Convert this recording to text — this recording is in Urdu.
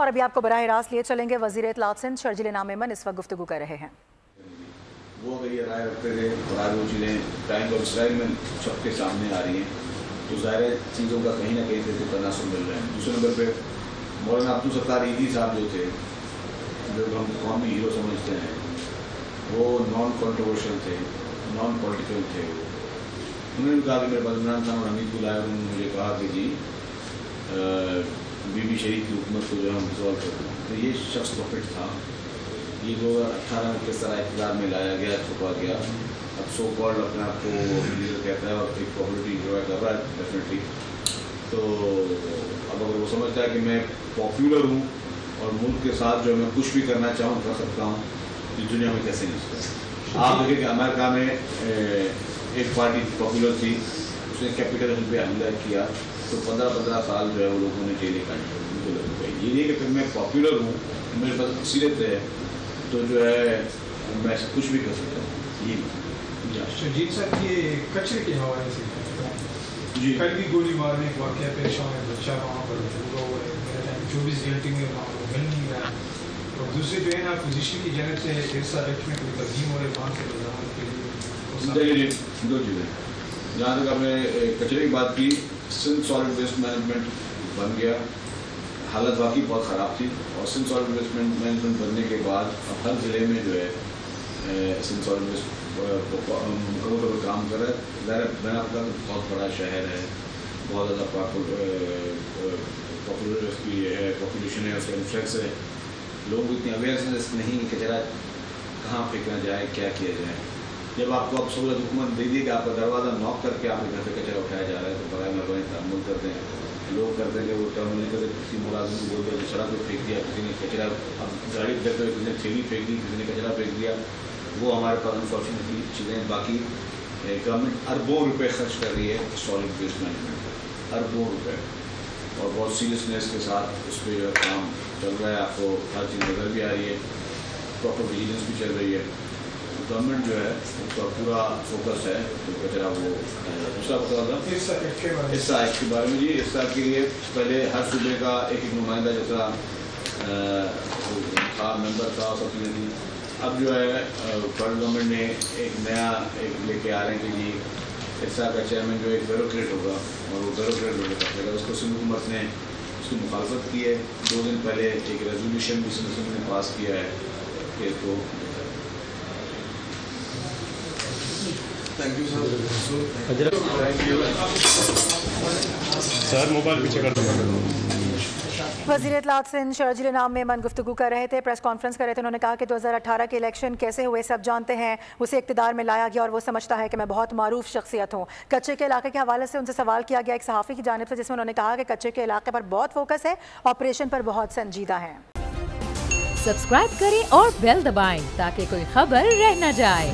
اور ابھی آپ کو براہ راست لیے چلیں گے وزیر اطلاعات سندھ شرجیل انعام میمن اس وقت گفتگو کر رہے ہیں۔ وہ اگر یہ رائے رکھتے تھے اور آج وہ چیزیں ٹائم اور اسرائیل میں سب کے سامنے آ رہی ہیں تو ظاہر چیزوں کا کہیں نہ کہیں تناسب مل رہے ہیں۔ دوسرے نمبر پہ مولانا عبدالستار عیدی صاحب جو تھے، جو ہم قومی ہیرو سمجھتے ہیں، وہ نان کنٹروورشل تھے، نان پولیٹیکل تھے۔ انہوں نے کہا کہ میرے پاس عمران خان اور حمید کو لائے، انہوں نے مجھے کہا کہ جی بی بی شریف کی حکومت کو جو ہم ریزالو کر دیں۔ تو یہ شخص پپٹ تھا۔ یہ 2018 میں کس طرح اقتدار میں لایا گیا، چھپا گیا، اب سو کالڈ اپنے آپ کو لیڈر کہتا ہے اور ایک پاپولرٹی انجوائے کر رہا ہے ڈیفینیٹلی۔ تو اب اگر وہ سمجھتا ہے کہ میں پاپولر ہوں اور ملک کے ساتھ جو میں کچھ بھی کرنا چاہوں کر سکتا ہوں، اس دنیا میں کیسے نہیں سکتا۔ آپ دیکھیں کہ امریکہ میں ایک پارٹی پاپولر تھی، اس نے کیپٹل ہل پہ حملہ کیا تو 15 سال جو ہے وہ لوگوں نے جیلیں کاٹی۔ یہ نہیں کہ میں پاپولر ہوں، میرے پاس اکثریت ہے تو جو ہے میں کچھ بھی کر سکتا ہوں۔ یہ شرجیل صاحب کے کچرے کے حوالے سے جی کل بھی گولی مارنے کا واقعہ پیش آیا، بچہ وہاں پر پورا ہوا ہے، 24 گھنٹے میں وہاں پر مل نہیں رہا۔ اور دوسرے جو ہے نا اپوزیشن کی جانب سے ایسا ایکٹ میں کوئی ترمیم ہو رہا ہے وہاں سے وضاحت کے لیے۔ دو چیزیں، جہاں تک آپ نے کچرے کی بات کی، سندھ سالڈ ویسٹ مینجمنٹ بن گیا، حالت واقعی بہت خراب تھی، اور سندھ سالڈ ویسٹ مینجمنٹ بننے کے بعد اب ہر ضلع میں جو ہے سندھ سالڈ ویسٹ مکمل طور پر کام کر رہا ہے۔ ظاہر میں آپ کا بہت بڑا شہر ہے، بہت زیادہ پاپولر اس کی ہے، پاپولیشن ہے، اس کا انفلیکس ہے، لوگوں کو اتنی اویئرنیس نہیں کہ کچرا کہاں پھینکنا جائے، کیا کیا جائے۔ جب آپ کو اب سہولت حکومت دے دی کہ آپ کا دروازہ ناک کر کے آپ کے گھر سے کچرا اٹھایا جا رہا ہے تو برائے مہربانی تعامل کرتے ہیں۔ لوگ کرتے ہیں کہ وہ تعامل نہیں کرتے، کسی ملازم کو بولتے ہیں سڑک پہ پھینک دیا، کسی نے کچرا اب گاڑی پہ کسی نے تھیلی پھینک دی، کسی نے کچرا پھینک دیا۔ وہ ہمارے پاس انفارچونیٹلی چیزیں، باقی گورنمنٹ اربوں روپے خرچ کر رہی ہے سالڈ ویسٹ مینجمنٹ پر، اربوں روپے، اور بہت سیریسنیس کے ساتھ اس پہ جو ہے کام چل رہا ہے۔ آپ کو ہر چیز نظر بھی آ رہی ہے، پراپر ویجیلنس بھی چل رہی ہے۔ گورنمنٹ جو ہے اس کا پورا فوکس ہے تو کچرا وہ دوسرا بتا حصہ ایکٹ کے بارے میں۔ جی حصہ کے لیے پہلے ہر صوبے کا ایک نمائندہ جیسا تھا، ممبر تھا، سب چیزیں تھیں۔ اب جو ہے فیڈرل گورنمنٹ نے ایک نیا لے کے آ رہے ہیں کہ جی حصہ کا چیئرمین جو ایک بیوروکریٹ ہوگا اور وہ بیوروکریٹ لے کر سکے گا۔ اس کو سندھ حکومت نے اس کی مخالفت کی ہے۔ 2 دن پہلے ایک ریزولوشن بھی سندھ نے پاس کیا ہے کہ اس کو سر موبائل پیچھے کر دیں۔ وزیر اطلاعات سندھ شرجیل انعام میمن گفتگو کر رہے تھے، پریس کانفرنس کر رہے تھے۔ انہوں نے کہا کہ 2018 کے الیکشن کیسے ہوئے سب جانتے ہیں، اسے اقتدار میں لایا گیا اور وہ سمجھتا ہے کہ میں بہت معروف شخصیت ہوں۔ کچے کے علاقے کے حوالے سے ان سے سوال کیا گیا ایک صحافی کی جانب سے، جس میں انہوں نے کہا کہ کچے کے علاقے پر بہت فوکس ہے، آپریشن پر بہت سنجیدہ ہیں۔ سبسکرائب کریں اور بیل دبائیں تاکہ کوئی خبر رہ نہ جائے۔